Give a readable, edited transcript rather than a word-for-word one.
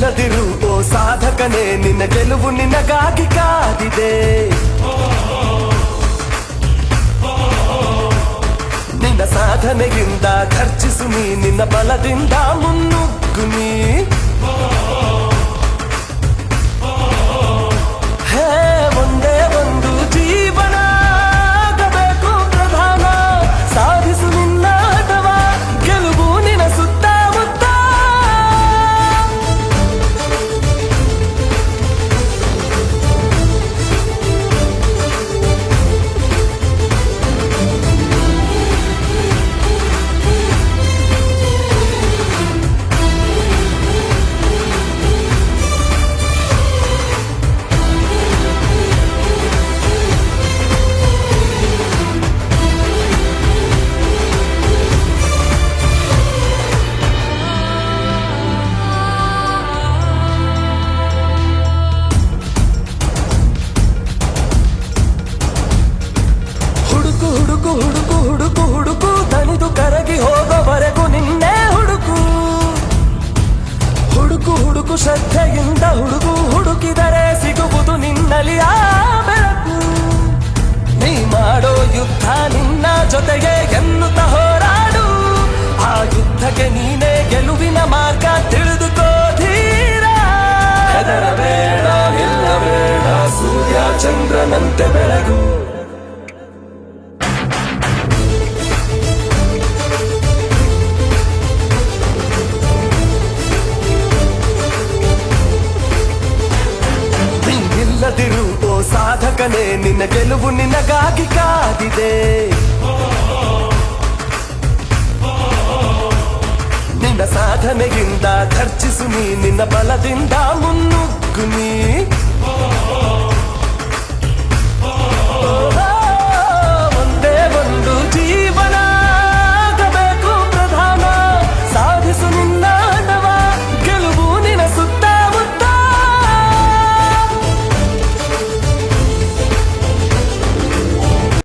ನಿಲ್ಲದಿರು ಓ ಸಾಧಕನೇ, ನಿನ್ನ ಗೆಲುವು ನಿನಗಾಗಿ ಕಾದಿದೆ. ನಿನ್ನ ಸಾಧನೆಯಿಂದ ಖರ್ಚಿಸು ನೀ, ನಿನ್ನ ಬಲದಿಂದ ಮುನ್ನುಗ್ಗು ನೀ. ಹೇ ಒಂದೇ ಒಂದು ಜೀವನ ಆಗಬೇಕು ಪ್ರಧಾನ, ಸಾಧಿಸು ನಿನ್ನ ಅಥವಾ ಗೆಲುವು ನಿನ್ನ ಸುತ್ತಮುತ್ತ. ಹುಡುಕು ಹುಡುಕು ಹುಡುಕು ಹುಡುಕು ತಣಿದು ಕರಗಿ ಹೋಗೋವರೆಗೂ ನಿನ್ನೆ ಹುಡುಕು. ಹುಡುಕು ಹುಡುಕು ಶ್ರದ್ಧೆಯಿಂದ ಹುಡುಕು, ಹುಡುಕಿದರೆ ಸಿಗುವುದು ನಿನ್ನಲ್ಲಿ ಆ ಬೆಳಕು. ನೀ ಮಾಡೋ ಯುದ್ಧ ನಿನ್ನ ಜೊತೆಗೆ ಎನ್ನುತ್ತ ಹೋರಾಡು, ಆ ಯುದ್ಧಕ್ಕೆ ನೀನೇ ಗೆಲುವಿನ ಮಾರ್ಗ ತಿಳಿದುಕೋ ಧೀರ. ಹೆದರಬೇಡ ನಿಲ್ಲಬೇಡ, ಸೂರ್ಯ ಚಂದ್ರನಂತೆ ಬೆಳಗು. ನಿಲ್ಲದಿರು ಓ ಸಾಧಕನೇ, ನಿನ್ನ ಗೆಲುವು ನಿನಗಾಗಿ ಕಾದಿದೆ. ನಿನ್ನ ಸಾಧನೆಯಿಂದ ಖರ್ಚಿಸು ನೀ, ನಿನ್ನ ಬಲದಿಂದ ಮುನ್ನುಗ್ಗು ನೀ.